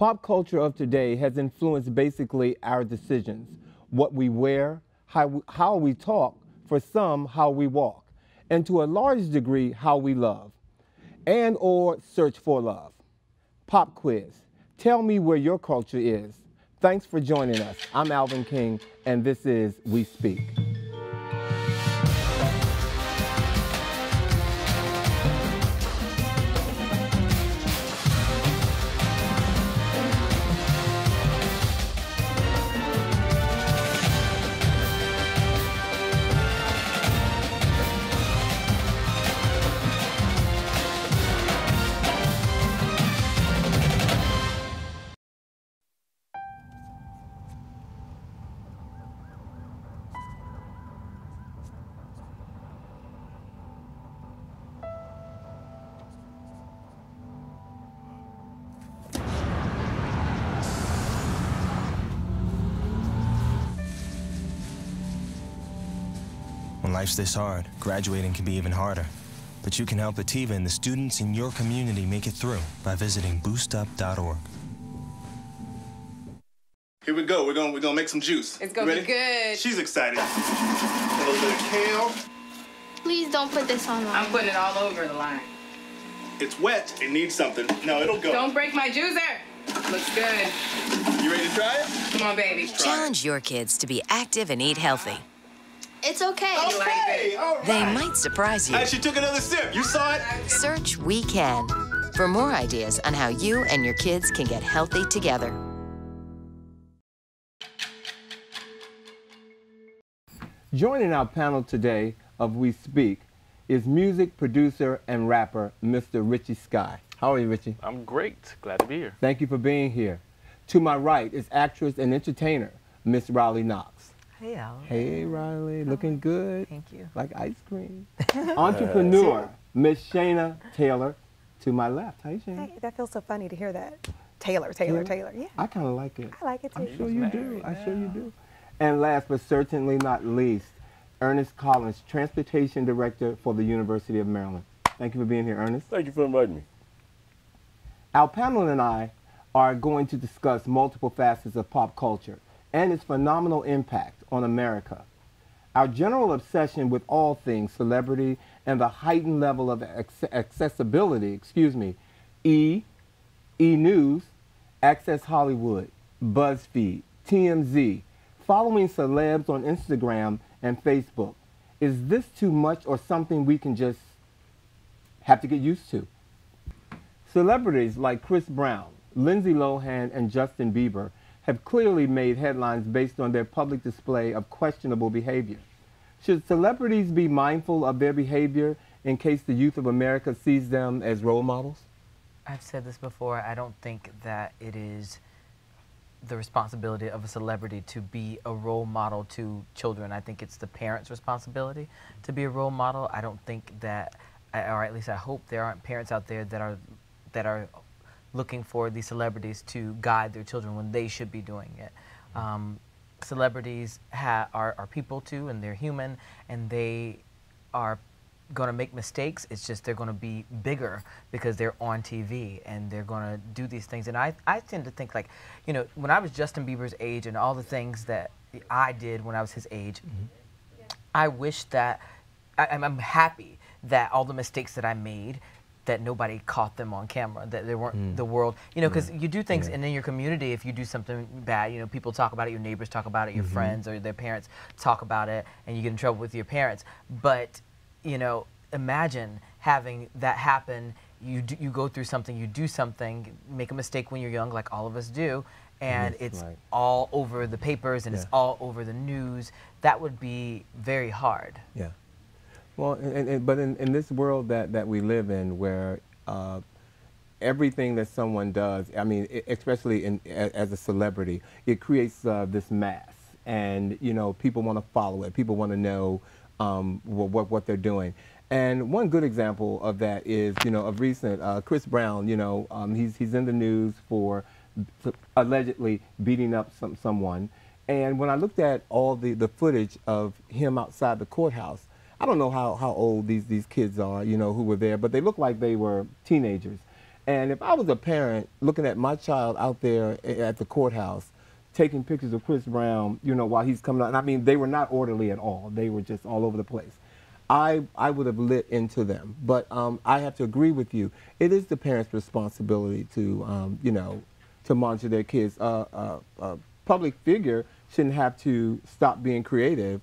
Pop culture of today has influenced basically our decisions, what we wear, how we talk, for some, how we walk, and to a large degree, how we love, and or search for love. Pop quiz. Tell me where your culture is. Thanks for joining us. I'm Alvin King, and this is We Speak. When life's this hard, graduating can be even harder. But you can help Ativa and the students in your community make it through by visiting boostup.org. Here we go. We're gonna make some juice. It's gonna be good. She's excited. A little bit of kale. Please don't put this on line. I'm putting it all over the line. It's wet. It needs something. No, it'll go. Don't break my juicer. Looks good. You ready to try it? Come on, baby. Challenge your kids to be active and eat healthy. It's okay. Okay, all right. They might surprise you. She took another sip. You saw it? Search We Can for more ideas on how you and your kids can get healthy together. Joining our panel today of We Speak is music producer and rapper, Mr. Richie Skye. How are you, Richie? I'm great. Glad to be here. Thank you for being here. To my right is actress and entertainer, Miss Riley Knoxx. Hey, Al. Hey, Riley. Looking good. Thank you. Like ice cream. Entrepreneur, Miss Shaina Taylor. To my left. Hi, Shaina. Hey, that feels so funny to hear that. Taylor. Yeah. I kind of like it. I like it too. I'm sure you do. I'm sure you do. And last but certainly not least, Ernest Collins, Transportation Director for the University of Maryland. Thank you for being here, Ernest. Thank you for inviting me. Our panel and I are going to discuss multiple facets of pop culture and its phenomenal impact on America. Our general obsession with all things celebrity and the heightened level of accessibility, E-News, Access Hollywood, BuzzFeed, TMZ, following celebs on Instagram and Facebook. Is this too much or something we can just have to get used to? Celebrities like Chris Brown, Lindsay Lohan, and Justin Bieber have clearly made headlines based on their public display of questionable behavior. Should celebrities be mindful of their behavior in case the youth of America sees them as role models? I've said this before. I don't think that it is the responsibility of a celebrity to be a role model to children. I think it's the parents' responsibility to be a role model. I don't think that, or at least I hope there aren't parents out there that are looking for these celebrities to guide their children when they should be doing it. Celebrities are people too, and they're human, and they are going to make mistakes. It's just they're going to be bigger because they're on TV and they're going to do these things. And I tend to think, like, you know, when I was Justin Bieber's age and all the things that I did when I was his age, I wish that, I'm happy that all the mistakes that I made, that nobody caught them on camera, that they weren't the world, you know, because you do things, and in your community, if you do something bad, you know, people talk about it, your neighbors talk about it, your friends or their parents talk about it, and you get in trouble with your parents. But, you know, imagine having that happen. You go through something, you do something, make a mistake when you're young, like all of us do, and it's all over the papers and it's all over the news. That would be very hard. Yeah. Well, but in this world that we live in, where everything that someone does, I mean, especially as a celebrity, it creates this mass, and you know, people want to follow it. People want to know what they're doing. And one good example of that is, you know, of recent, Chris Brown. You know, he's in the news for allegedly beating up someone. And when I looked at all the footage of him outside the courthouse, I don't know how old these kids are, you know, who were there, but they look like they were teenagers. And if I was a parent looking at my child out there at the courthouse, taking pictures of Chris Brown, you know, while he's coming out, and I mean, they were not orderly at all. They were just all over the place. I would have lit into them. But I have to agree with you. It is the parents' responsibility to, you know, to monitor their kids. A public figure shouldn't have to stop being creative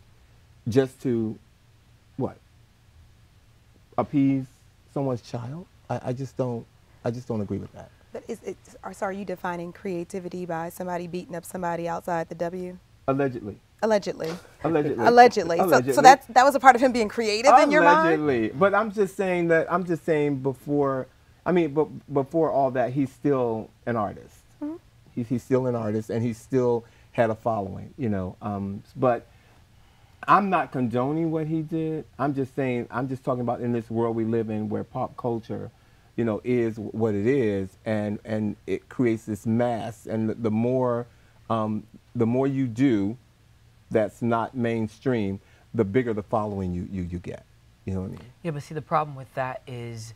just to, what, appease someone's child? I just don't agree with that. But so are you defining creativity by somebody beating up somebody outside the W? Allegedly. Allegedly. Allegedly. Allegedly. Allegedly. So that was a part of him being creative in your mind? Allegedly. But I'm just saying before, I mean, before all that, he's still an artist. Mm-hmm. He's still an artist, and he still had a following, you know. But I'm not condoning what he did. I'm just talking about in this world we live in where pop culture, you know, is what it is, and it creates this mass. And the more you do that's not mainstream, the bigger the following you get. You know what I mean? Yeah, but see, the problem with that is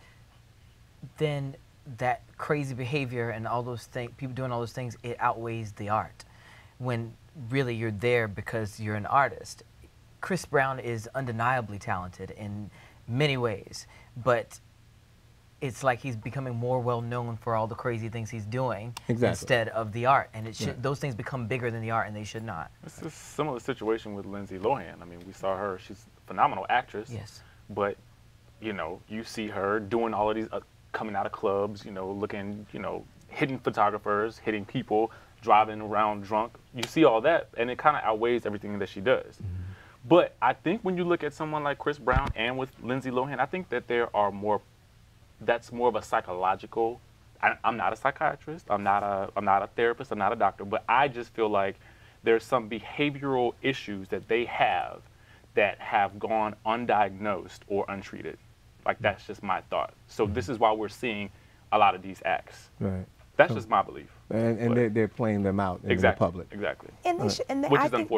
then that crazy behavior and all those things, people doing all those things, it outweighs the art. When really you're there because you're an artist. Chris Brown is undeniably talented in many ways, but it's like he's becoming more well known for all the crazy things he's doing instead of the art, and it should those things become bigger than the art, and they should not. It's a similar situation with Lindsay Lohan. I mean, we saw her; she's a phenomenal actress. Yes. But you know, you see her doing all of these, coming out of clubs, you know, looking, you know, hitting photographers, hitting people, driving around drunk. You see all that, and it kind of outweighs everything that she does. Mm-hmm. But I think when you look at someone like Chris Brown and with Lindsay Lohan, I think that there are more. That's more of a psychological. I'm not a psychiatrist. I'm not a therapist. I'm not a doctor. But I just feel like there's some behavioral issues that they have that have gone undiagnosed or untreated. Like, that's just my thought. So this is why we're seeing a lot of these acts. Right. That's just my belief. And they're playing them out in the public. Exactly. And they should, and I think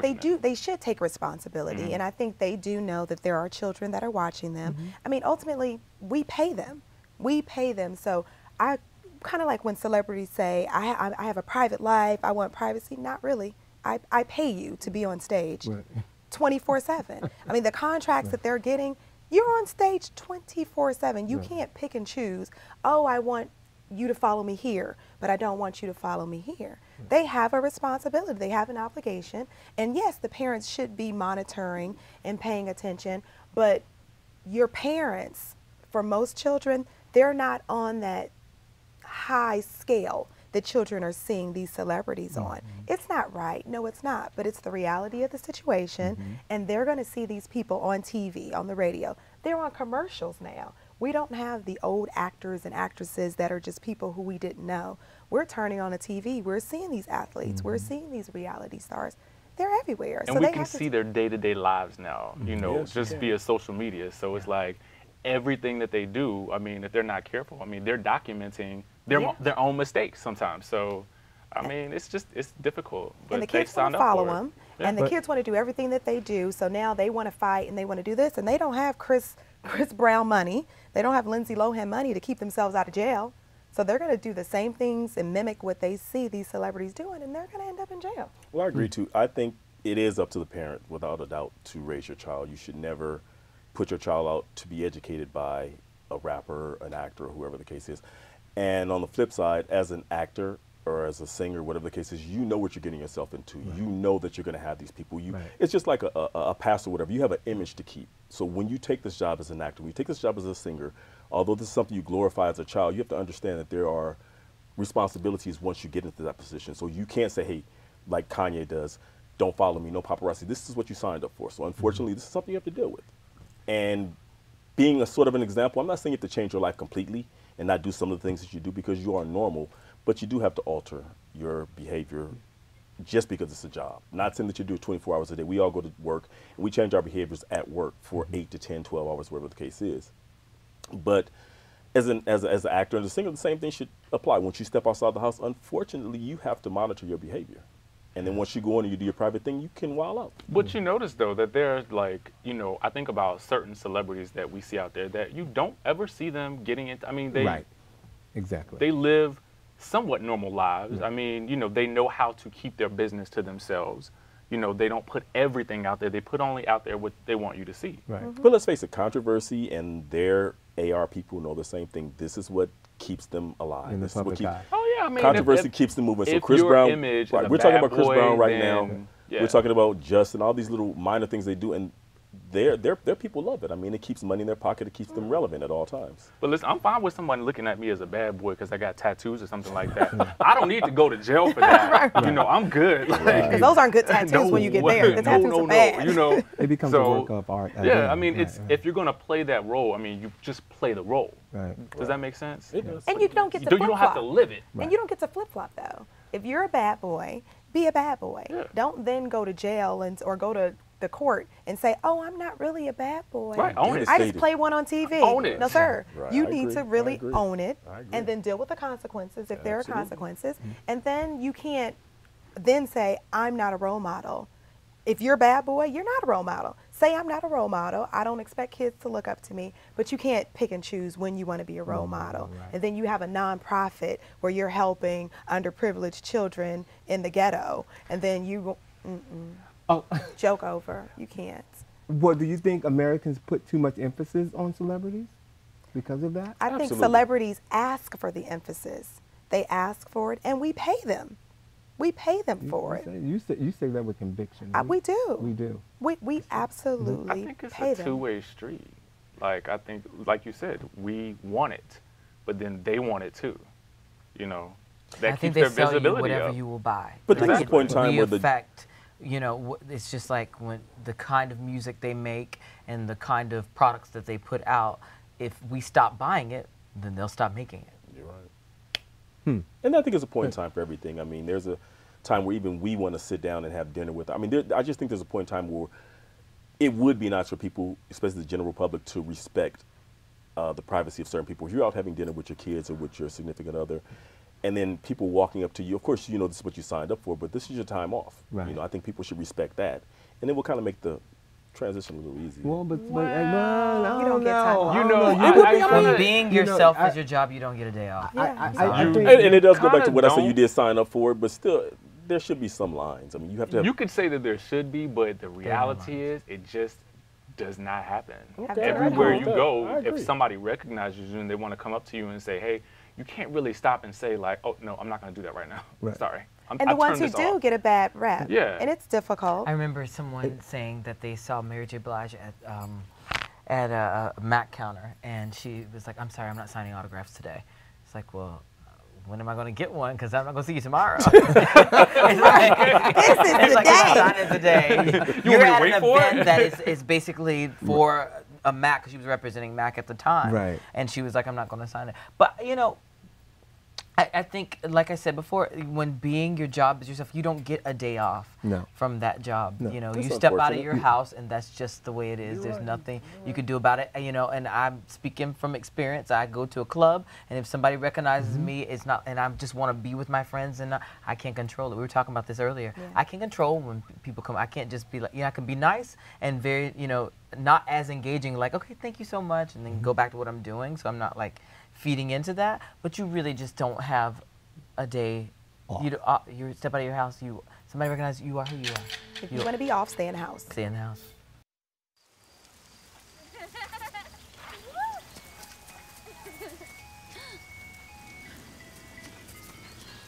they should take responsibility. Mm-hmm. And I think they do know that there are children that are watching them. Mm-hmm. I mean, ultimately, we pay them. We pay them. So I kind of like when celebrities say, I have a private life, I want privacy. Not really. I pay you to be on stage 24/7. I mean, the contracts that they're getting, you're on stage 24/7. You can't pick and choose, oh, I want you to follow me here, but I don't want you to follow me here. They have a responsibility. They have an obligation. And yes, the parents should be monitoring and paying attention, but your parents, for most children, they're not on that high scale that children are seeing these celebrities on. It's not right. No, it's not. But it's the reality of the situation. And they're going to see these people on TV, on the radio. They're on commercials now. We don't have the old actors and actresses that are just people who we didn't know. We're turning on a TV. We're seeing these athletes. We're seeing these reality stars. They're everywhere. And so we can see their day-to-day lives now, you know, just via social media. So it's like, everything that they do, I mean, if they're not careful, I mean, they're documenting their own mistakes sometimes. So, I mean, it's difficult. But and the kids want to follow them, and the kids want to do everything that they do. So now they want to fight and they want to do this, and they don't have Chris Brown money. They don't have Lindsay Lohan money to keep themselves out of jail. So they're going to do the same things and mimic what they see these celebrities doing, and they're going to end up in jail. Well, I agree too. I think it is up to the parent, without a doubt, to raise your child. You should never put your child out to be educated by a rapper, an actor, or whoever the case is. And on the flip side, as an actor or as a singer, whatever the case is, you know what you're getting yourself into. You know that you're going to have these people. It's just like a pastor or whatever. You have an image to keep. So when you take this job as an actor, when you take this job as a singer, although this is something you glorify as a child, you have to understand that there are responsibilities once you get into that position. So you can't say, hey, like Kanye does, don't follow me, no paparazzi. This is what you signed up for. So unfortunately, this is something you have to deal with. And being a sort of an example, I'm not saying you have to change your life completely and not do some of the things that you do because you are normal, but you do have to alter your behavior just because it's a job. Not saying that you do it 24 hours a day. We all go to work and we change our behaviors at work for 8 to 10, 12 hours, whatever the case is. But as an actor and a singer, the same thing should apply. Once you step outside the house, unfortunately, you have to monitor your behavior. And then once you go in and you do your private thing, you can wild out. But you notice, though, that there's like, you know, I think about certain celebrities that we see out there that you don't ever see them getting into. I mean, Exactly. They live somewhat normal lives. I mean, you know, they know how to keep their business to themselves. You know, they don't put everything out there. They put only out there what they want you to see. Right. But let's face it, controversy and their AR people know the same thing. This is what keeps them alive. In the This is what public eye. Oh yeah, I mean, controversy keeps them moving. So if Chris your Brown, image is right, a we're talking bad about Chris boy, Brown right then, now. yeah. We're talking about Justin, all these little minor things they do, and their people love it. I mean, it keeps money in their pocket. It keeps them relevant at all times. But listen, I'm fine with somebody looking at me as a bad boy because I got tattoos or something like that. I don't need to go to jail for that. You know, I'm good. Because those aren't good tattoos when you get there. The tattoos are bad. You know, It becomes a work of art. Yeah, I mean, if you're gonna play that role, I mean, you just play the role. Right. Does that make sense? It does. And you don't get to You flip-flop. don't have to live it. And you don't get to flip-flop, though. If you're a bad boy, be a bad boy. Yeah. Don't then go to jail or go to the court and say, oh, I'm not really a bad boy. Right, own it. I just play one on TV. Own it. No, sir. Right, You I need agree. to I really agree. own it I agree. and then deal with the consequences if there are Absolutely. consequences. And then you can't then say, I'm not a role model. If you're a bad boy, you're not a role model. Say I'm not a role model. I don't expect kids to look up to me, but you can't pick and choose when you want to be a role model. right. And then you have a nonprofit where you're helping underprivileged children in the ghetto, and then you joke over. You can't. What do you think Americans put too much emphasis on celebrities because of that? I think Absolutely. celebrities ask for the emphasis. They ask for it, and we pay them. We pay them for it. You say that with conviction. We do. We do. We absolutely I think it's pay a them. two-way street. Like, I think, like you said, we want it, but then they want it too. You know, that I think keeps they their sell you visibility whatever up. you will buy. But there Like, is a point in time we where the affect, you know, it's just like when the kind of music they make and the kind of products that they put out, if we stop buying it, then they'll stop making it. You're right. And I think it's a point in time for everything. I mean, there's a time where even we want to sit down and have dinner with. I mean, I just think there's a point in time where it would be nice for people, especially the general public, to respect the privacy of certain people. If you're out having dinner with your kids or with your significant other, and then people walking up to you, of course, you know this is what you signed up for, but this is your time off. Right. You know, I think people should respect that, and it will kind of make the transition a little easier. Well, but You don't get time off. You know, When being yourself is your job, you don't get a day off. I think And it does go back to kinda what I said. You don't. did sign up for it, but still, there should be some lines. I mean, you have to have. You could say that there should be, but the reality is it just does not happen. Okay, Everywhere I you agree. go, I if agree. somebody recognizes you and they want to come up to you and say, hey, you can't really stop and say like, oh, no, I'm not going to do that right now. Right. Sorry. And the ones who do get a bad rap. Yeah. And it's difficult. I remember someone saying that they saw Mary J. Blige at a Mac counter, and she was like, I'm sorry, I'm not signing autographs today. It's like, well, when am I going to get one? Because I'm not going to see you tomorrow. It's like, This is the like, day. sign it today. You You're want me to at wait an for event it? that is basically for a Mac, because she was representing Mac at the time. Right. And she was like, I'm not going to sign it. But, you know, I think, like I said before, when being your job is yourself, you don't get a day off from that job. No. You know, That's you step out of unfortunate. your house, and that's just the way it is. There's nothing you can do about it. You know, and I'm speaking from experience. I go to a club, and if somebody recognizes me, it's not, and I just want to be with my friends, and I can't control it. We were talking about this earlier. Yeah. I can control when people come. I can't just be like, I can be nice and very, you know, not as engaging. Like, okay, thank you so much, and then go back to what I'm doing. So I'm not like feeding into that. But you really just don't have a day. You step out of your house. Somebody recognizes you are who you are. If you want to be off, stay in the house. Stay in the house.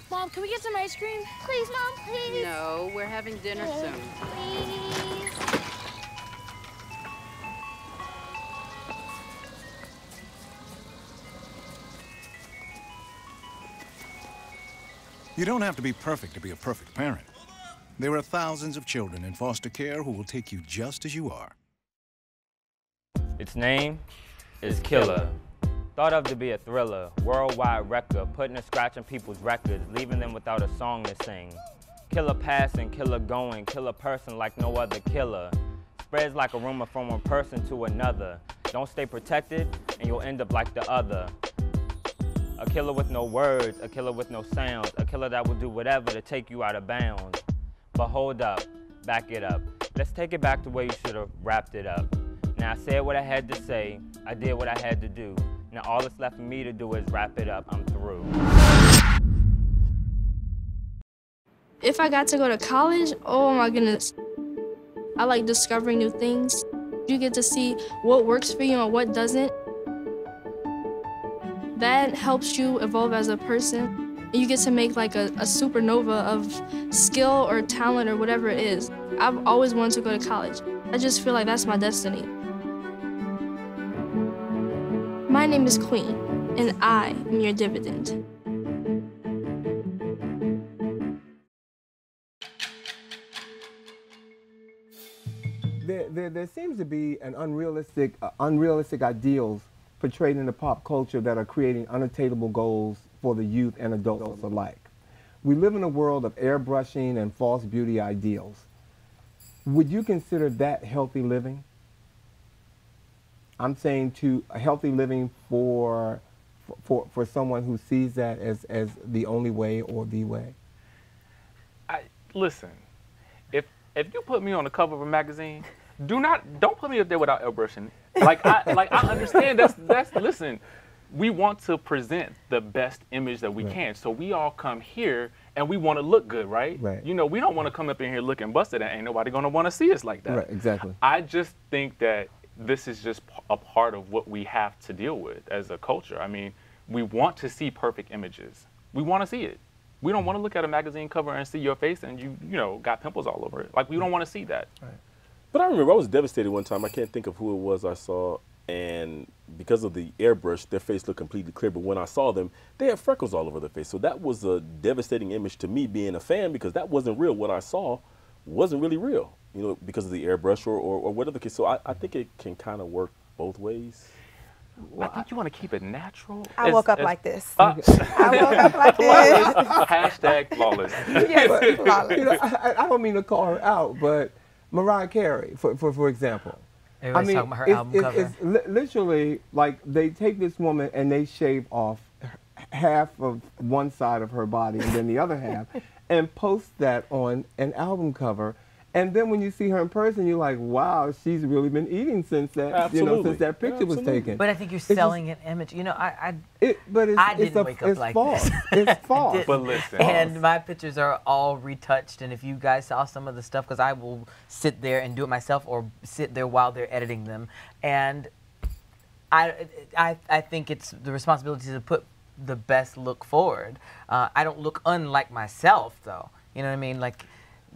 Mom, can we get some ice cream? Please, Mom, please. No, we're having dinner soon. Please. You don't have to be perfect to be a perfect parent. There are thousands of children in foster care who will take you just as you are. Its name is Killer. Thought of to be a thriller, worldwide record, putting a scratch on people's records, leaving them without a song to sing. Killer passing, killer going, kill a person like no other killer. Spreads like a rumor from one person to another. Don't stay protected, and you'll end up like the other. A killer with no words, a killer with no sounds, a killer that will do whatever to take you out of bounds. But hold up, back it up. Let's take it back to where you should have wrapped it up. Now I said what I had to say, I did what I had to do. Now all that's left for me to do is wrap it up. I'm through. If I got to go to college, oh my goodness. I like discovering new things. You get to see what works for you and what doesn't. That helps you evolve as a person. You get to make like a supernova of skill or talent or whatever it is. I've always wanted to go to college. I just feel like that's my destiny. My name is Queen, and I am your dividend. There seems to be an unrealistic ideals portrayed in the pop culture that are creating unattainable goals for the youth and adults alike. We live in a world of airbrushing and false beauty ideals. Would you consider that healthy living? I'm saying to a healthy living for someone who sees that as the only way or the way. Listen, if you put me on the cover of a magazine, don't put me up there without airbrushing. Like I understand that's listen, we want to present the best image that we can. So we all come here and we want to look good, right? You know, we don't want to come up in here looking busted and ain't nobody gonna want to see us like that. Right, exactly. I just think that this is just a part of what we have to deal with as a culture. I mean, we want to see perfect images. We want to see it. We don't want to look at a magazine cover and see your face and you know, got pimples all over it. Like, we don't want to see that. Right. But I remember I was devastated one time. I can't think of who it was I saw, and because of the airbrush, their face looked completely clear. But when I saw them, they had freckles all over their face. So that was a devastating image to me being a fan, because that wasn't real. What I saw wasn't really real, you know, because of the airbrush or whatever the case. So I think it can kind of work both ways. Well, I think you want to keep it natural. I woke up like this. I woke up like this. Hashtag flawless. Yes, flawless. You know, I don't mean to call her out, but Mariah Carey, for example. Everybody's talking about her album cover. It's literally like they take this woman and they shave off half of one side of her body and then the other half and post that on an album cover. And then when you see her in person, you're like, wow, she's really been eating since that, you know, since that picture was taken. But I think you're selling an image. You know, I didn't wake up like false. this. It's false. But listen. And my pictures are all retouched. And if you guys saw some of the stuff, because I will sit there and do it myself or sit there while they're editing them. And I think it's the responsibility to put the best look forward. I don't look unlike myself, though. You know what I mean? Like.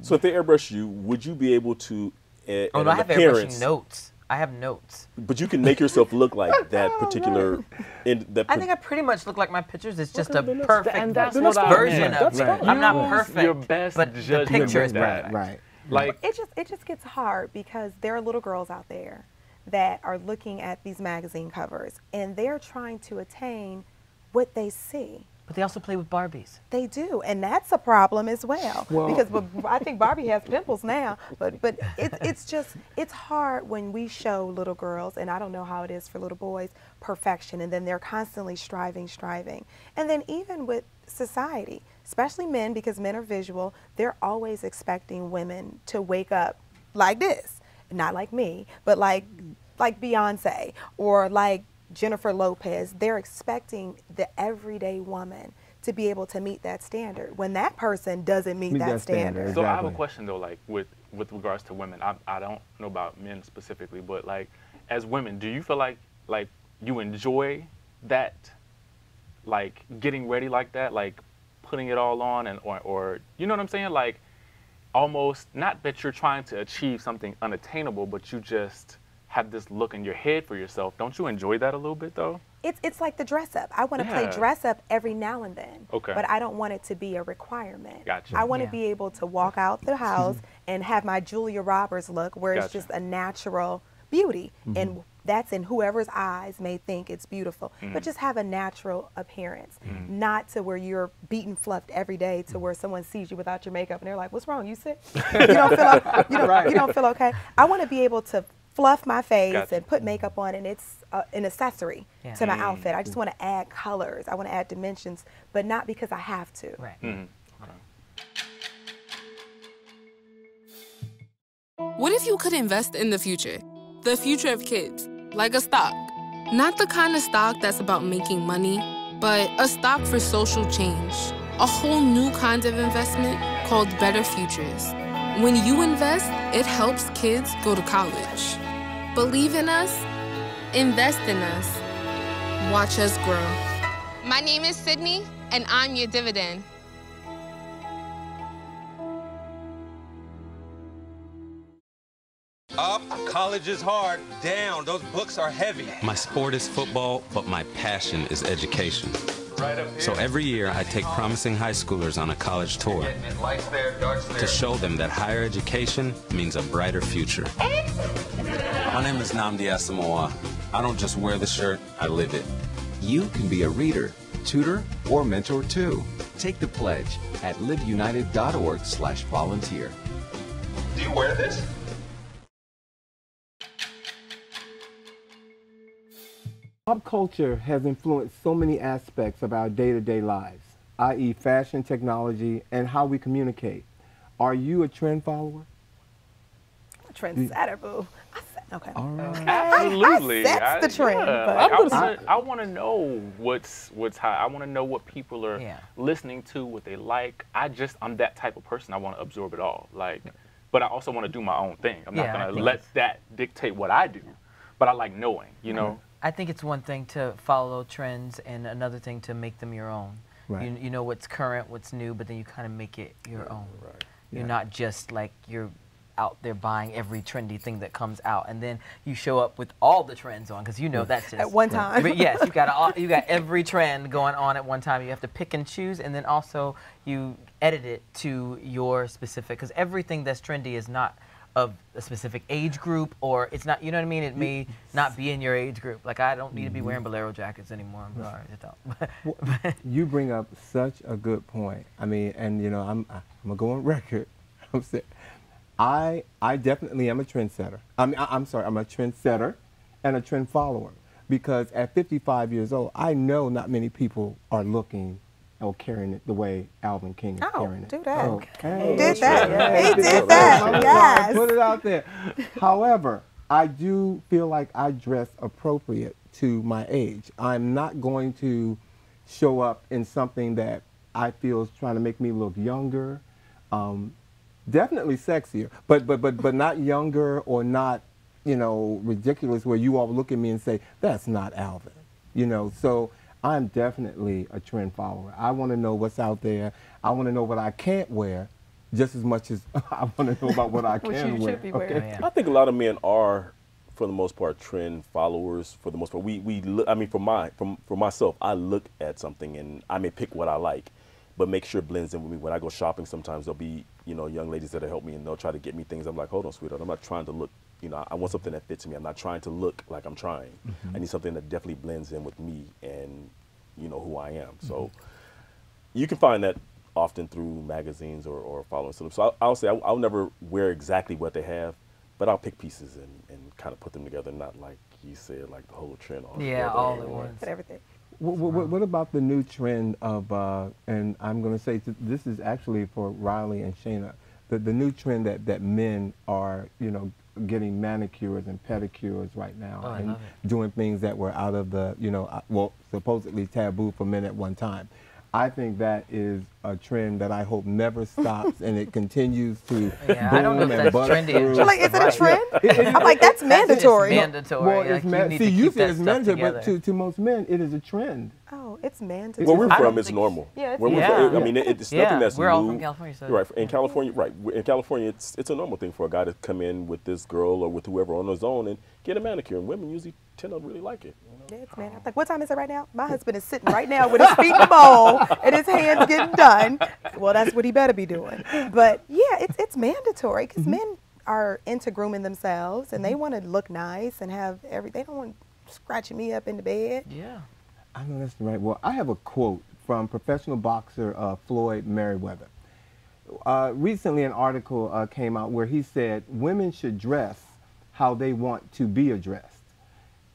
So if they airbrush you, would you be able to, oh, no, I have airbrushing notes. I have notes. But you can make yourself look like that particular. I think I pretty much look like my pictures. It's just a perfect version of it. I'm not perfect. Your best but the picture is perfect. Right. Like it just gets hard because there are little girls out there that are looking at these magazine covers and they're trying to attain what they see. But they also play with Barbies. They do, and that's a problem as well. Because I think Barbie has pimples now, but it's hard when we show little girls, and I don't know how it is for little boys, perfection, and then they're constantly striving. And then even with society, especially men, because men are visual, they're always expecting women to wake up like this. Not like me, but like Beyonce or like Jennifer Lopez. They're expecting the everyday woman to be able to meet that standard when that person doesn't meet that standard. Exactly. So I have a question though, like with regards to women. I don't know about men specifically, but like as women, do you feel like you enjoy that, like getting ready like that, like putting it all on and or you know what I'm saying? Like almost not that you're trying to achieve something unattainable, but you just have this look in your head for yourself. Don't you enjoy that a little bit though? It's like the dress up. I want to play dress up every now and then. Okay. But I don't want it to be a requirement. Gotcha. I want to be able to walk out the house and have my Julia Roberts look where it's just a natural beauty. And that's in whoever's eyes may think it's beautiful. But just have a natural appearance. Not to where you're beaten fluffed every day to where someone sees you without your makeup and they're like, what's wrong? You sick? You don't feel you don't feel okay? I want to be able to fluff my face and put makeup on, and it's an accessory to my outfit. I just want to add colors. I want to add dimensions, but not because I have to. Right. What if you could invest in the future of kids, like a stock? Not the kind of stock that's about making money, but a stock for social change. A whole new kind of investment called Better Futures. When you invest, it helps kids go to college. Believe in us, invest in us, watch us grow. My name is Sydney, and I'm your dividend. Up, college is hard. Down, those books are heavy. My sport is football, but my passion is education. So every year, I take promising high schoolers on a college tour to show them that higher education means a brighter future. My name is Nnamdi Asamoah. I don't just wear the shirt, I live it. You can be a reader, tutor, or mentor too. Take the pledge at liveunited.org/volunteer. Do you wear this? Pop culture has influenced so many aspects of our day-to-day lives, i.e. fashion, technology, and how we communicate. Are you a trend follower? A trendsetter, boo. Okay. All right. Absolutely. That's the trend. Yeah. But I want to know what's hot. I want to know what people are listening to, what they like. I'm that type of person. I want to absorb it all. But I also want to do my own thing. I'm not going to let that dictate what I do. But I like knowing, you know. I think it's one thing to follow trends and another thing to make them your own. Right. You know what's current, what's new, but then you kind of make it your own. Right. You're not just like you're out there buying every trendy thing that comes out, and then you show up with all the trends on, because you know that's just at one time. But yes, you got every trend going on at one time. You have to pick and choose, and then also you edit it to your specific, because everything that's trendy is not of a specific age group, or it's not, you know what I mean? It may not be in your age group. Like, I don't need to be wearing bolero jackets anymore. I'm sorry, I don't. You bring up such a good point. I mean, and you know, I'm gonna go on record. I'm saying, I definitely am a trendsetter. I'm sorry, I'm a trendsetter and a trend follower, because at 55 years old, I know not many people are looking or carrying it the way Alvin King is carrying it. Do that. Okay. He did that. He did that. Yes. Put it out there. However, I do feel like I dress appropriate to my age. I'm not going to show up in something that I feel is trying to make me look younger. Definitely sexier, but not younger or not, you know, ridiculous where you all look at me and say, that's not Alvin. You know, so I'm definitely a trend follower. I want to know what's out there. I want to know what I can't wear just as much as I want to know about what I can wear. Okay? I think a lot of men are, for the most part, trend followers. For the most part, I mean, for myself, I look at something and I may pick what I like, but make sure it blends in with me. When I go shopping, sometimes there'll be, you know, young ladies that'll help me and they'll try to get me things. I'm like, hold on, sweetheart, I'm not trying to look. You know, I want something that fits me. I'm not trying to look like I'm trying. I need something that definitely blends in with me and, you know, who I am. So you can find that often through magazines or following celebs. So I'll say I'll never wear exactly what they have, but I'll pick pieces and kind of put them together, not like you said, like the whole trend. All at once. Put everything. What about the new trend of, and I'm going to say this is actually for Riley and Shaina, the new trend that men are, you know, getting manicures and pedicures right now and doing things that were out of the, you know, well, supposedly taboo for men at one time. I think that is a trend that I hope never stops and it continues to boom and bust through. Like, is it a trend? I'm like, that's mandatory. It's mandatory. Well, like, see, you say it's mandatory, but to most men, it is a trend. Oh, it's mandatory. Where we're from, it's normal. Yeah, I mean, it's nothing that's new. We're all from California. So. Right, in California, right. In California, it's a normal thing for a guy to come in with this girl or with whoever on his own and get a manicure, and women usually tend to really like it. Yeah, it's man. I'm like, what time is it right now? My husband is sitting right now with his feet in the bowl and his hands getting done. Well, that's what he better be doing. But yeah, it's mandatory because men are into grooming themselves and they want to look nice and have they don't want scratching me up in the bed. Yeah. I know that's right. Well, I have a quote from professional boxer Floyd Mayweather. Recently, an article came out where he said women should dress how they want to be addressed.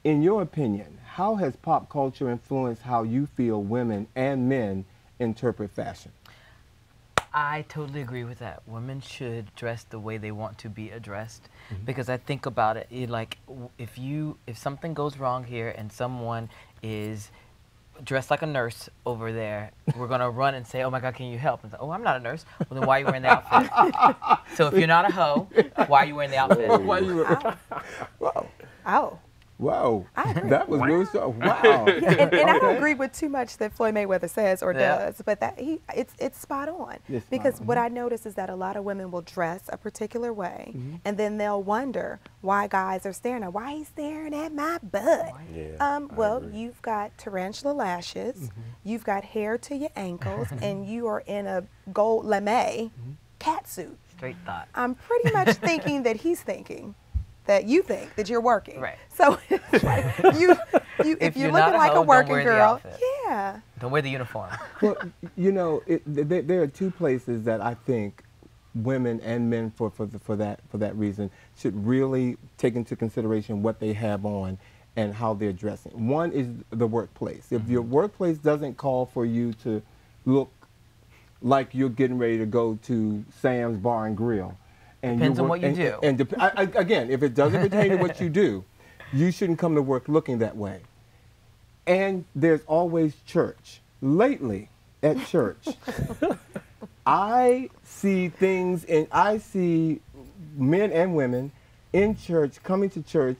In your opinion, how has pop culture influenced how you feel women and men interpret fashion? I totally agree with that. Women should dress the way they want to be addressed, because I think about it, like if something goes wrong here and someone is dressed like a nurse over there, we're gonna run and say, "Oh my God, can you help?" And say, "Oh, I'm not a nurse." Well, then why are you wearing the outfit? So if you're not a hoe, why are you wearing the outfit? Why you? Wow. Oh. Wow, that was really so. Wow. Yeah, and I don't agree with too much that Floyd Mayweather says or does, but that it's spot on. Because what I notice is that a lot of women will dress a particular way, and then they'll wonder why guys are staring at, why he's staring at my butt. Yeah, well, you've got tarantula lashes, you've got hair to your ankles, and you are in a gold lame cat suit. Straight thought. I'm pretty much thinking that he's thinking that you think that you're working. Right. So if you're looking like a working girl, yeah. Don't wear the uniform. Well, you know, there are two places that I think women and men for that reason should really take into consideration what they have on and how they're dressing. One is the workplace. If your workplace doesn't call for you to look like you're getting ready to go to Sam's Bar and Grill, and depends on what you do. Again, if it doesn't pertain to what you do, you shouldn't come to work looking that way. And there's always church. Lately, at church, I see things, and I see men and women in church, coming to church,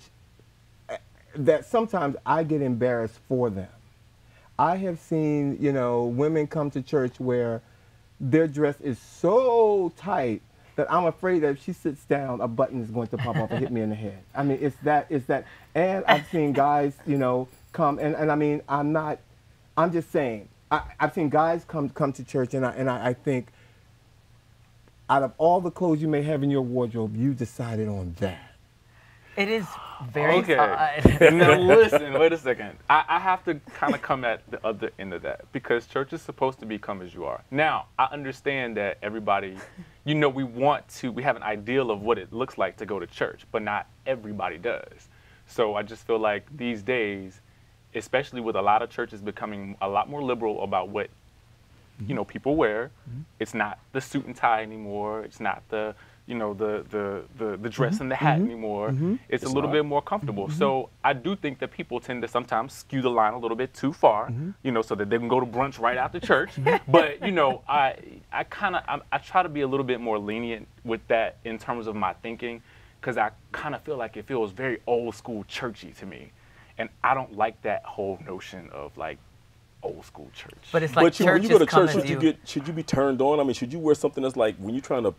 that sometimes I get embarrassed for them. I have seen, you know, women come to church where their dress is so tight that I'm afraid that if she sits down, a button is going to pop off and hit me in the head. I mean, it's that. And I've seen guys, you know, come, and I mean, I'm just saying, I've seen guys come to church, and I think, out of all the clothes you may have in your wardrobe, you decided on that. It is very okay. Now listen, wait a second. I have to kind of come at the other end of that, because church is supposed to be come as you are. Now, I understand that everybody, you know, we have an ideal of what it looks like to go to church, but not everybody does. So I just feel like these days, especially with a lot of churches becoming a lot more liberal about what, you know, people wear, it's not the suit and tie anymore. It's not the, you know, the dress and the hat anymore. It's a little bit more comfortable. So I do think that people tend to sometimes skew the line a little bit too far, you know, so that they can go to brunch right after church. But, you know, I try to be a little bit more lenient with that in terms of my thinking, because I kind of feel like it feels very old school churchy to me. And I don't like that whole notion of like old school church. But it's like when you go to church, should you be turned on? I mean, should you wear something that's like, when you're trying to,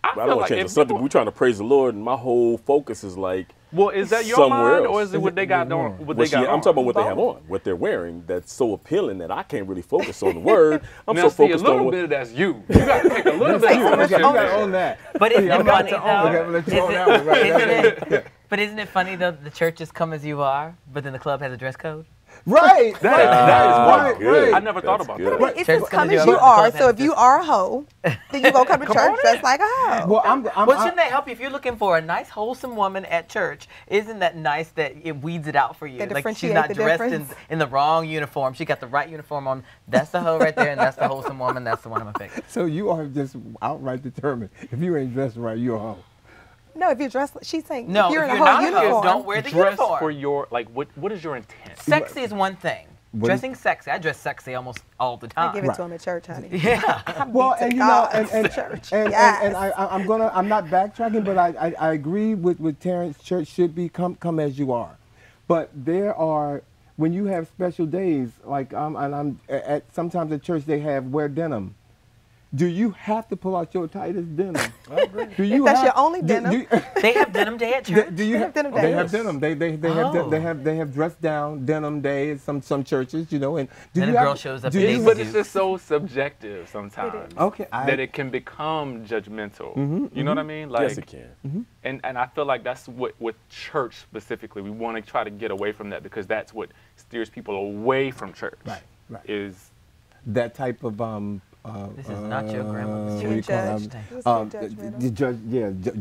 I don't want to change the subject, but we're trying to praise the Lord, and my whole focus is like, well, is that your mind, or is it what they got on? I'm talking about what they have on, what they're wearing. That's so appealing that I can't really focus on the word. I'm now, so focused on a little bit of that's you. You got to take a little bit of that. You got to own that. But isn't it funny though? But isn't it funny though? The churches come as you are, but then the club has a dress code. Right. That is right. I never thought about that. It says come as you are. So if you are a hoe, then you gonna come to church dressed like a hoe. Well, shouldn't that help you if you're looking for a nice, wholesome woman at church? Isn't that nice that it weeds it out for you? Like she's not dressed in the wrong uniform. She got the right uniform on. That's the hoe right there, and that's the wholesome woman. That's the one I'm gonna pick. So you are just outright determined. If you ain't dressed right, you're a hoe. No, if you're dressed, she's saying no, if you're in a not whole uniform, don't wear the dress uniform. For your, like, what is your intent? Sexy is one thing. Dressing sexy. I dress sexy almost all the time. I give it to him at church, honey. Yeah. Well, and you know, and church. And I'm not backtracking, but I agree with Terrence. Church should be come as you are, but there are, when you have special days, like sometimes at church they have wear denim. Do you have to pull out your tightest denim? I agree. If that's your only denim. They have denim day at church. Do you have denim day? They have denim. They have dressed down denim day at some churches, you know. And then a girl shows up. But it's just so subjective sometimes. Okay. That it can become judgmental. You know what I mean? Like, yes, it can. And I feel like that's what with church specifically, we want to try to get away from that, because that's what steers people away from church. Right. Is that type of this is not your grandmother's being judged.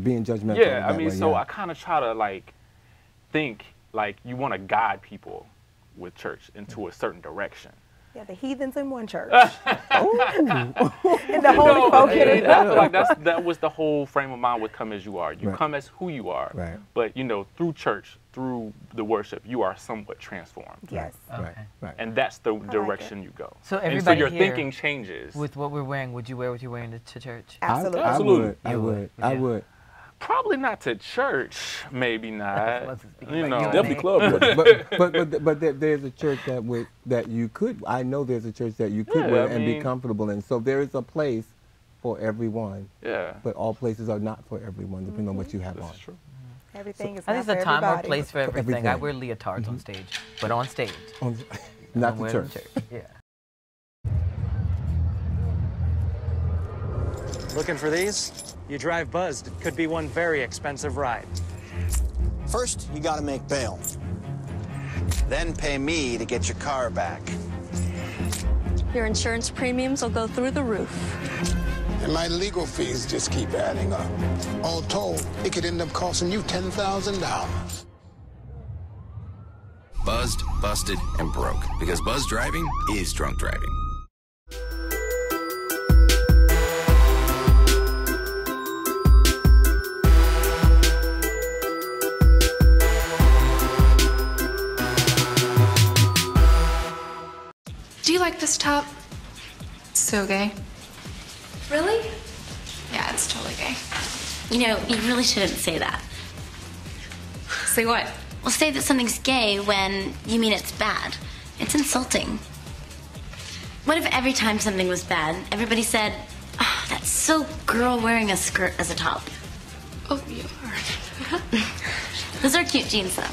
Being judgmental. Yeah, I mean, so I kind of try to like think like you want to guide people with church into a certain direction. Yeah, the heathens in one church. And the holy folk in I feel another. like that was the whole frame of mind with come as you are. You Right. come as who you are. Right. But, you know, through church, through the worship, you are somewhat transformed. Yes. Right. Right. And that's the direction you go. So and so everybody your here, thinking changes. With what we're wearing, would you wear what you're wearing to church? Absolutely. I would. I would. Probably not to church, maybe not. You know, Definitely club. But there's a church that you could. I know there's a church that you could wear and be comfortable in. So there is a place for everyone. Yeah. But all places are not for everyone, depending on what you have on. True. Everything is I not think for there's a time or everybody. place for everything. I wear leotards on stage, but on stage. Not I the wear church. them Yeah. Looking for these? You drive buzzed. It could be one very expensive ride. First, you gotta make bail. Then pay me to get your car back. Your insurance premiums will go through the roof. And my legal fees just keep adding up. All told, it could end up costing you $10,000. Buzzed, busted, and broke. Because buzz driving is drunk driving. Do you like this top? So gay. Really? Yeah, it's totally gay. You know, you really shouldn't say that. Say what? Well, say that something's gay when you mean it's bad. It's insulting. What if every time something was bad, everybody said, oh, that's so girl wearing a skirt as a top? Oh, you are. Those are cute jeans, though.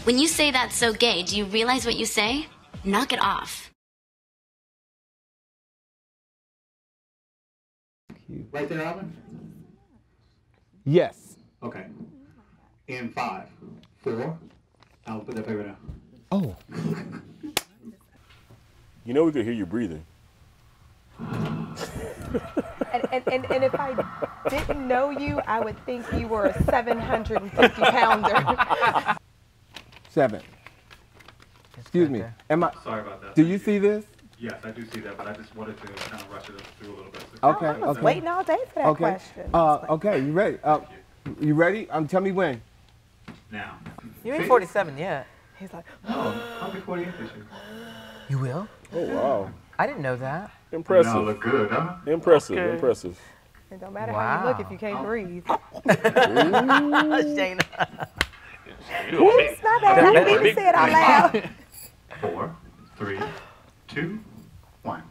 When you say that's so gay, do you realize what you say? Knock it off. Right there, Alvin? Yes. Okay. In 5, 4, I'll put that paper down. Oh. You know we could hear you breathing. And if I didn't know you, I would think you were a 750 pounder. 7. Excuse me. Am I? Sorry about that. Do you see this? Yes, I do see that, but I just wanted to kind of rush it through a little bit. Okay. I was okay. waiting all day for that okay. question. Okay. You ready? You ready? Tell me when. Now. You ain't 47 yet. He's like, I'll be 48 this year. You will? Oh, wow. I didn't know that. Impressive. You look good, huh? Impressive. Okay. Impressive. It don't matter how you look if you can't breathe. Shaina. Oops, my bad. I didn't mean to say it out loud. 4, 3, 2, 1.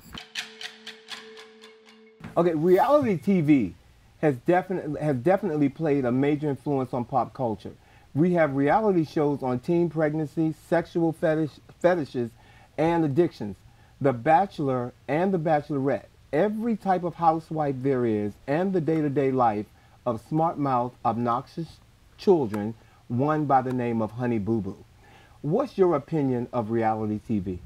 Okay, reality TV has definitely played a major influence on pop culture. We have reality shows on teen pregnancy, sexual fetishes, and addictions. The Bachelor and The Bachelorette, every type of housewife there is, and the day-to-day life of smart-mouthed, obnoxious children, one by the name of Honey Boo Boo. What's your opinion of reality TV?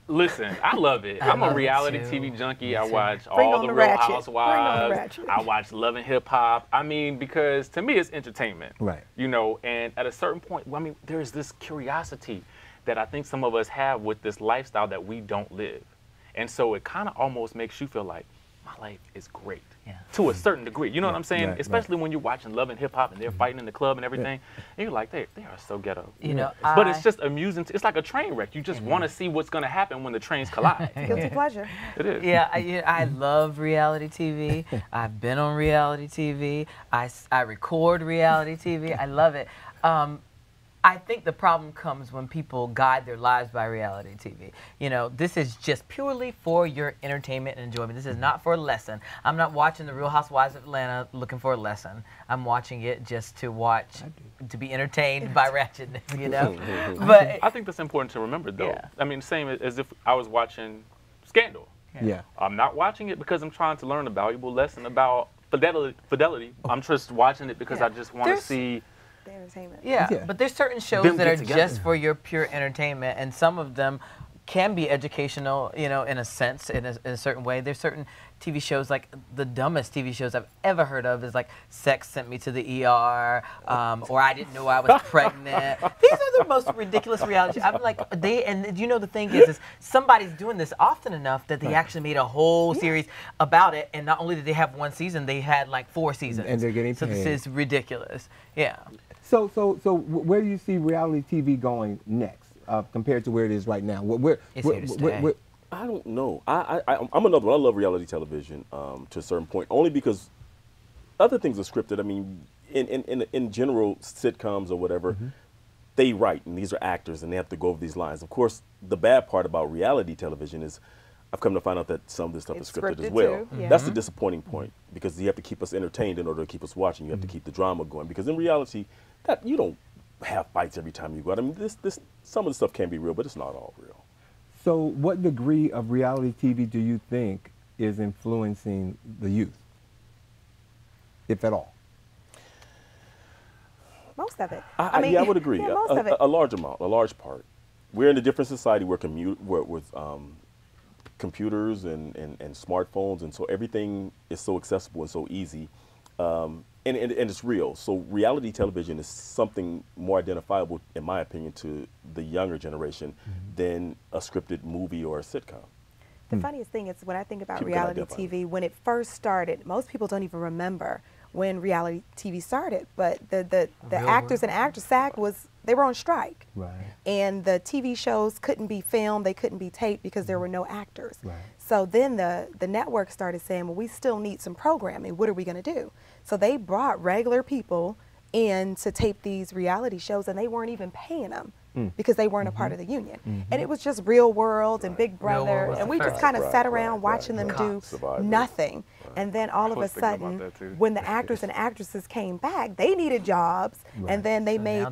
Listen, I love it. I'm a reality TV junkie. I watch all the Real Housewives. I watch Love and Hip Hop. I mean, because to me, it's entertainment. Right. You know, and at a certain point, I mean, there's this curiosity that I think some of us have with this lifestyle that we don't live. And so it kind of almost makes you feel like, my life is great. Yeah. To a certain degree. You know what I'm saying? Right, Especially when you're watching Love and Hip Hop and they're fighting in the club and everything. And you're like, they are so ghetto. You know, but it's just amusing. It's like a train wreck. You just want to see what's going to happen when the trains collide. Guilty pleasure. It is. Yeah, I love reality TV. I've been on reality TV. I record reality TV. I love it. I think the problem comes when people guide their lives by reality TV. You know, this is just purely for your entertainment and enjoyment. This is not for a lesson. I'm not watching The Real Housewives of Atlanta looking for a lesson. I'm watching it just to watch, to be entertained by ratchetness, you know? But I think that's important to remember, though. Yeah. I mean, same as if I was watching Scandal. Yeah. I'm not watching it because I'm trying to learn a valuable lesson about fidelity. I'm just watching it because I just want to see the entertainment. Yeah, but there's certain shows that are just for your pure entertainment, and some of them can be educational, you know, in a sense, in a certain way. There's certain TV shows, like the dumbest TV shows I've ever heard of is like Sex Sent Me to the ER, or I Didn't Know I Was Pregnant. These are the most ridiculous reality shows. I'm like, and you know the thing is somebody's doing this often enough that they actually made a whole series about it, and not only did they have one season, they had like 4 seasons. And they're getting paid. So this is ridiculous. Yeah. So where do you see reality TV going next, compared to where it is right now? It's here to stay. I don't know. I'm another one. I love reality television to a certain point, only because other things are scripted. I mean, in general, sitcoms or whatever, they write, and these are actors, and they have to go over these lines. Of course, the bad part about reality television is I've come to find out that some of this stuff is scripted as well. Yeah. That's the disappointing point, because you have to keep us entertained in order to keep us watching. You have to keep the drama going, because in reality, that you don't have fights every time you go out. I mean, some of the stuff can be real, but it's not all real. So what degree of reality TV do you think is influencing the youth, if at all? Most of it. I mean, yeah, I would agree. Yeah, most of it. A large amount, a large part. We're in a different society where with computers and smartphones, and so everything is so accessible and so easy, and it's real. So reality television is something more identifiable, in my opinion, to the younger generation than a scripted movie or a sitcom. The funniest thing is when I think about reality TV, when it first started, most people don't even remember when reality TV started, but the actors and actresses, SAG they were on strike. Right. And the TV shows couldn't be filmed, they couldn't be taped because there were no actors. Right. So then the network started saying, well, we still need some programming. What are we going to do? So they brought regular people in to tape these reality shows, and they weren't even paying them because they weren't a part of the union. And it was just Real World and Big Brother, and we just kind of sat around watching them do nothing. And then all of a sudden, when the actors and actresses came back, they needed jobs, and then they made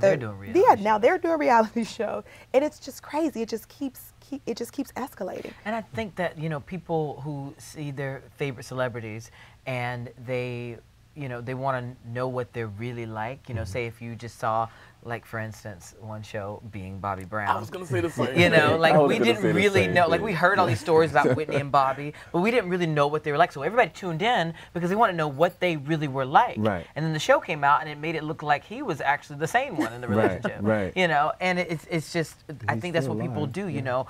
now they're doing reality shows, and it's just crazy. It just keeps escalating. And I think that, you know, people who see their favorite celebrities and they want to know what they're really like. You know, say if you just saw, like, for instance, one show being Bobby Brown. I was going to say the same. You know, like, we didn't really know. Like, we heard all these stories about Whitney and Bobby, but we didn't really know what they were like. So everybody tuned in because they wanted to know what they really were like. Right. And then the show came out, and it made it look like he was actually the same one in the relationship. Right. You know, and it's just, I think that's what people do, you know.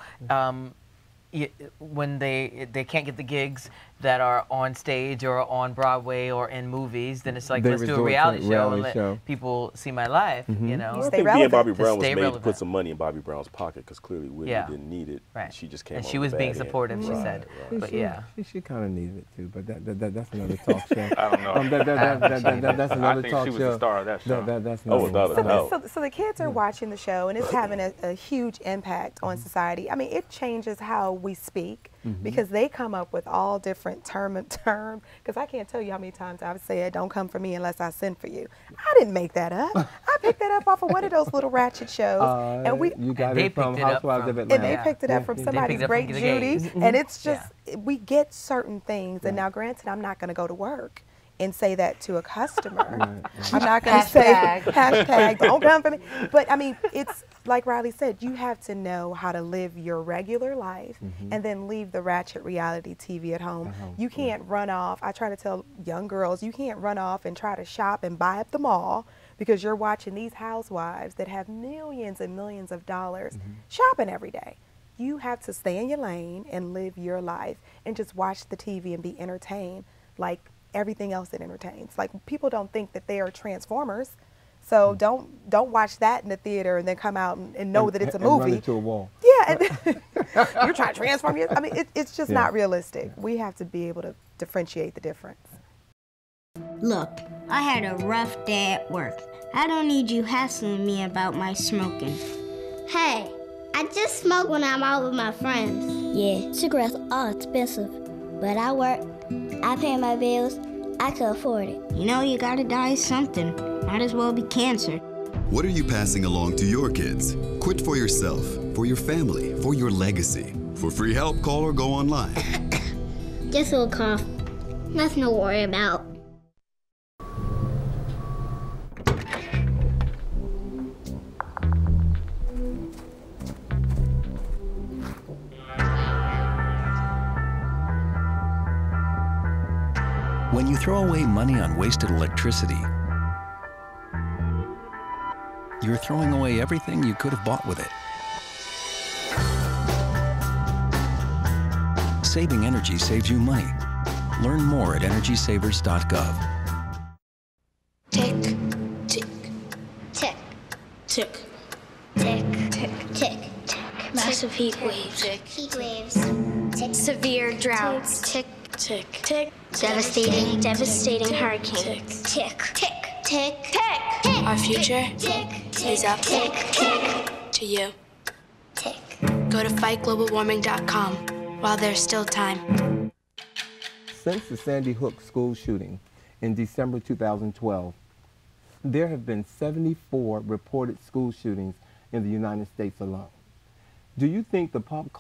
When they can't get the gigs that are on stage or on Broadway or in movies, then it's like, let's do a reality show and let people see my life, you know. Well, I think being Bobby Brown was made to put some money in Bobby Brown's pocket, because clearly Whitney didn't need it. Right. She just came and she was being supportive, she said. But yeah. She kind of needed it too, but that's another talk show. I don't know. That's another talk show. I think she was the star of that show. That's another so the kids are watching the show, and it's having a huge impact on society. I mean, it changes how we speak, because they come up with all different terms, because I can't tell you how many times I've said, don't come for me unless I send for you. I didn't make that up. I picked that up off of one of those little ratchet shows. And you got it from Housewives of Atlanta. And they picked it up from somebody's Great Judy. And it's just, we get certain things. And now, granted, I'm not going to go to work and say that to a customer. I'm not going to say, hashtag, don't come for me. But, I mean, it's, like Riley said, you have to know how to live your regular life and then leave the ratchet reality TV at home. You can't run off. I try to tell young girls, you can't run off and try to shop and buy at the mall because you're watching these housewives that have millions and millions of dollars shopping every day. You have to stay in your lane and live your life and just watch the TV and be entertained like everything else that entertains. Like, people don't think that they are Transformers. So don't watch that in the theater and then come out and know that it's a movie. And run into a wall. Yeah, and you're trying to transform your. I mean, it's just not realistic. We have to be able to differentiate the difference. Look, I had a rough day at work. I don't need you hassling me about my smoking. Hey, I just smoke when I'm out with my friends. Yeah, cigarettes are expensive, but I work, I pay my bills, I can afford it. You know, you gotta die something. Might as well be cancer. What are you passing along to your kids? Quit for yourself, for your family, for your legacy. For free help, call or go online. Just a little cough. Nothing to worry about. When you throw away money on wasted electricity, you're throwing away everything you could have bought with it. Saving energy saves you money. Learn more at EnergySavers.gov. Tick, tick, tick, tick, tick, tick, tick, tick. Massive heat waves. Heat waves. Tick. Severe droughts. Tick, tick, tick. Devastating hurricanes. Tick, tick, tick, tick. Our future is up to you. Tick. Go to fightglobalwarming.com while there's still time. Since the Sandy Hook school shooting in December 2012, there have been 74 reported school shootings in the United States alone. Do you think that pop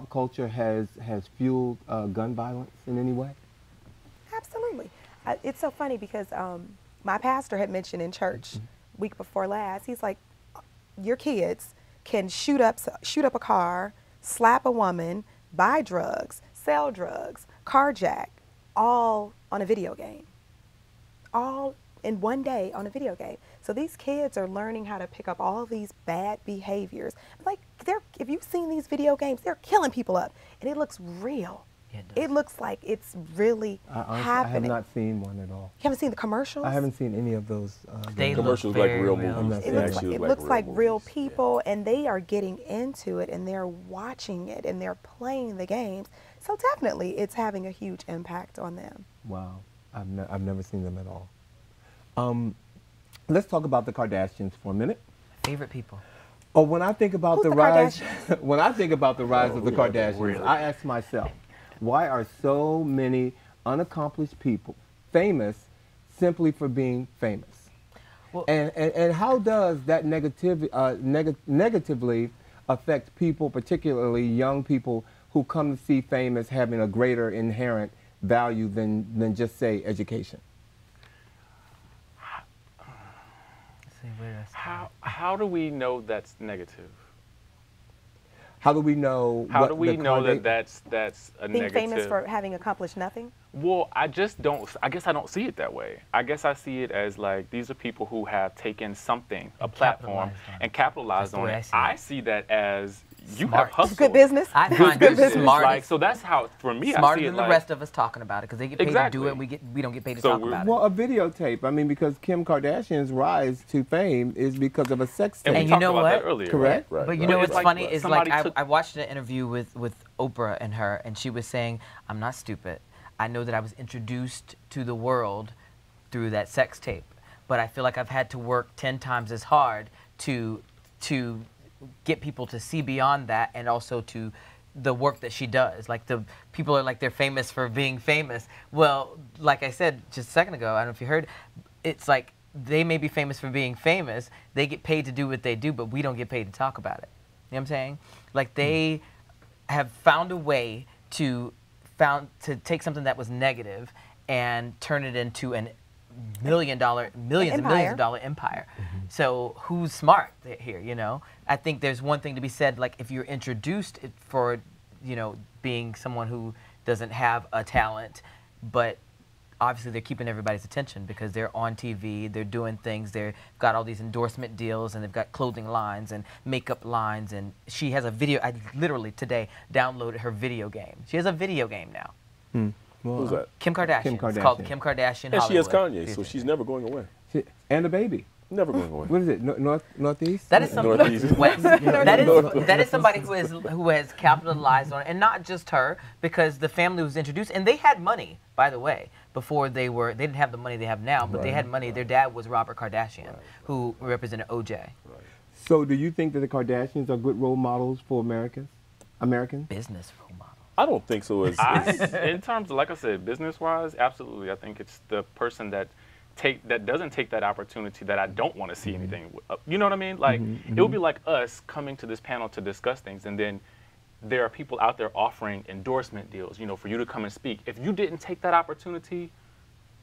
culture has fueled gun violence in any way? Absolutely. It's so funny because my pastor had mentioned in church week before last, he's like, your kids can shoot up a car, slap a woman, buy drugs, sell drugs, carjack, all on a video game. All in one day on a video game. So these kids are learning how to pick up all these bad behaviors. Like, if you've seen these video games, they're killing people up. And it looks real. It looks like it's really happening. I have not seen one at all. You haven't seen the commercials? I haven't seen any of those. Commercials like real movies. It looks like real people, and they are getting into it, and they're watching it, and they're playing the games. So definitely, it's having a huge impact on them. Wow, I've never seen them at all. Let's talk about the Kardashians for a minute. Favorite people. Oh, when I think about the rise, when I think about the rise of the Kardashians, I ask myself, why are so many unaccomplished people famous simply for being famous? Well, and how does that negatively affect people, particularly young people who come to see fame as having a greater inherent value than just, say, education? How do we know that's negative? How do we know? How do we know that that's a being negative? Being famous for having accomplished nothing? Well, I guess I don't see it that way. I guess I see it as like these are people who have taken something, a platform, and capitalized on it. I see that as you have hustled. It's good business. I find good business. Smart. Like, so that's how, for me, smarter I see it than the like, rest of us talking about it because they get paid to do it. We don't get paid to talk about it. Well, a videotape. I mean, because Kim Kardashian's rise to fame is because of a sex tape. And you know what? Correct. Right. But you know what's funny is like I watched an interview with Oprah and her, and she was saying, "I'm not stupid. I know that I was introduced to the world through that sex tape, but I feel like I've had to work 10 times as hard to get people to see beyond that, and also to the work that she does. Like the people are like they're famous for being famous. Well, like I said just a second ago, I don't know if you heard, it's like they may be famous for being famous. They get paid to do what they do, but we don't get paid to talk about it. You know what I'm saying? Like they have found a way to take something that was negative and turn it into a millions and millions of dollar empire. So who's smart here, you know? I think there's one thing to be said, like if you're introduced for, you know, being someone who doesn't have a talent, but obviously they're keeping everybody's attention because they're on TV, they're doing things, they've got all these endorsement deals, and they've got clothing lines and makeup lines, and she has a video, I literally today downloaded her video game. She has a video game now. Well, who's that? Kim Kardashian. It's called Kim Kardashian And Hollywood. she has Kanye, so she's never going away. And a baby. Never going away. What is it? Northeast? That is somebody. That is somebody who has capitalized on it, and not just her, because the family was introduced, and they had money, by the way, before they didn't have the money they have now, but they had money. Their dad was Robert Kardashian, who represented OJ. So, do you think that the Kardashians are good role models for Americans? Business role models. I don't think so. In terms of, like I said, business-wise, absolutely. I think it's the person that doesn't take that opportunity that I don't want to see anything. You know what I mean? Like it would be like us coming to this panel to discuss things, and then there are people out there offering endorsement deals, you know, for you to come and speak. If you didn't take that opportunity,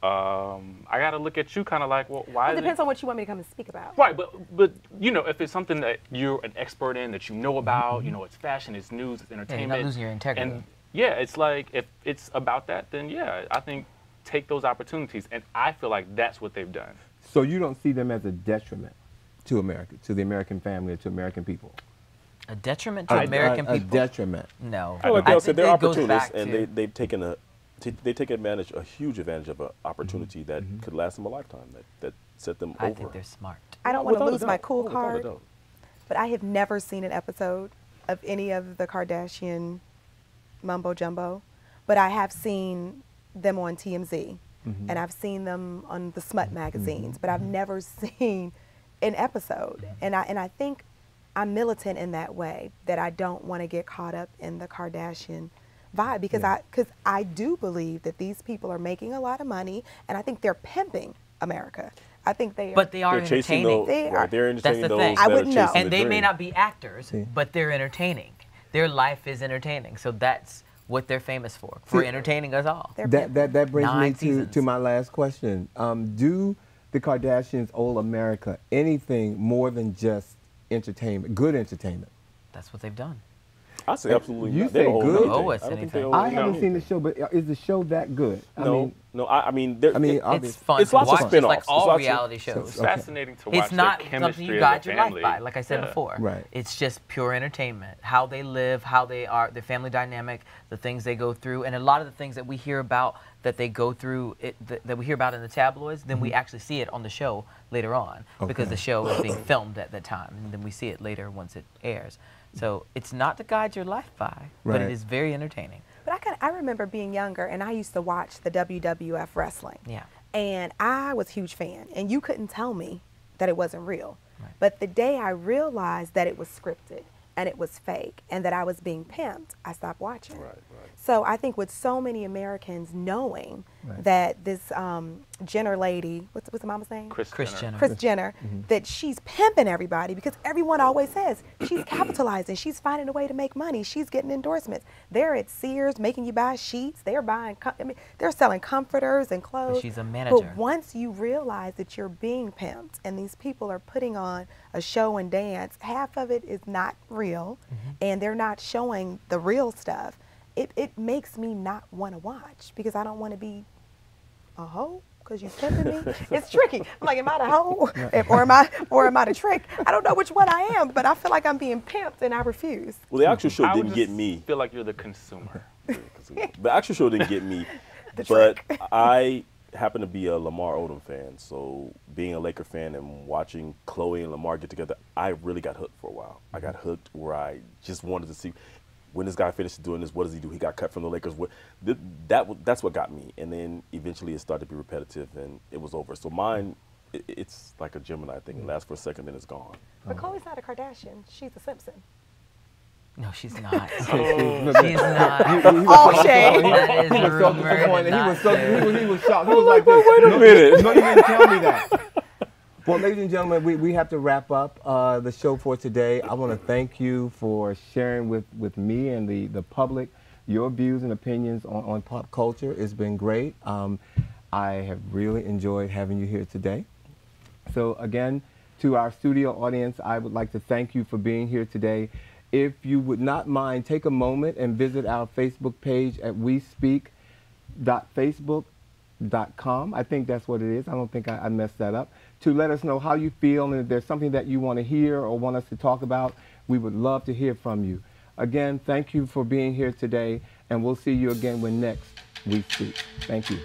I got to look at you kind of like, well, why? It depends on what you want me to come and speak about. Right, but you know, if it's something that you're an expert in, that you know about, you know, it's fashion, it's news, it's entertainment. You're not losing your integrity. And yeah, it's like if it's about that, then yeah, I think take those opportunities, and I feel like that's what they've done. So you don't see them as a detriment to America, to the American family, or to American people? A detriment to American people? A detriment. No. Well, like Gail said, they're opportunists, and they've taken they take advantage, a huge advantage of an opportunity that could last them a lifetime, that set them over. I think they're smart. I don't want to lose my cool card, but I have never seen an episode of any of the Kardashian mumbo jumbo, but I have seen them on TMZ, and I've seen them on the smut magazines, but I've never seen an episode. And I think I'm militant in that way, that I don't want to get caught up in the Kardashian vibe, because I do believe that these people are making a lot of money, and I think they're pimping America. I think they are. But they are entertaining. They're entertaining. That's the those thing. I wouldn't know. And they may not be actors, but they're entertaining. Their life is entertaining. So that's what they're famous for entertaining us all. That brings me to my last question. Do the Kardashians owe America anything more than just entertainment, good entertainment? That's what they've done. I say absolutely You not. say good? Owe us anything. I haven't seen the show, but is the show that good? I mean, it's fun. It's lots of spin-offs. It's like all reality shows. It's fascinating to watch. It's not the chemistry something you guide of your the life family. by, like I said before. Right. It's just pure entertainment. How they live, how they are, their family dynamic, the things they go through, and a lot of the things that we hear about that they go through, that we hear about in the tabloids, then we actually see it on the show later on, because the show is being filmed at that time, and then we see it later once it airs. So it's not to guide your life by, but it is very entertaining. But I remember being younger, and I used to watch the WWF wrestling. Yeah. And I was a huge fan, and you couldn't tell me that it wasn't real. But the day I realized that it was scripted and it was fake and that I was being pimped, I stopped watching. So I think with so many Americans knowing that this Jenner lady, what's the mama's name? Kris Jenner. Kris Jenner, that she's pimping everybody, because everyone always says she's capitalizing, she's finding a way to make money, she's getting endorsements. They're at Sears making you buy sheets, they're buying, they're selling comforters and clothes. But she's a manager. But once you realize that you're being pimped and these people are putting on a show and dance, half of it is not real, and they're not showing the real stuff. It makes me not want to watch, because I don't want to be a hoe because you're pimping me. It's tricky. I'm like, am I the hoe or am I the trick? I don't know which one I am, but I feel like I'm being pimped and I refuse. Well, the actual show didn't get me. I feel like you're the consumer. The actual show didn't get me, but I happen to be a Lamar Odom fan, so being a Laker fan and watching Chloe and Lamar get together, I really got hooked for a while. I got hooked where I just wanted to see, when this guy finishes doing this, what does he do? He got cut from the Lakers. That's what got me. And then eventually it started to be repetitive, and it was over. So mine, it's like a Gemini thing. It lasts for a second, then it's gone. But Chloe's not a Kardashian. She's a Simpson. No, she's not. She's not. All shade. That is He was so rumored disappointed. and He was shocked. He was like, wait a minute. No, you didn't tell me that. Well, ladies and gentlemen, we have to wrap up the show for today. I want to thank you for sharing with me and the public your views and opinions on pop culture. It's been great. I have really enjoyed having you here today. So again, to our studio audience, I would like to thank you for being here today. If you would not mind, take a moment and visit our Facebook page at WeSpeak.Facebook.com. I think that's what it is. I don't think I messed that up. To let us know how you feel, and if there's something that you want to hear or want us to talk about, we would love to hear from you. Again, thank you for being here today, and we'll see you again when next we speak. Thank you.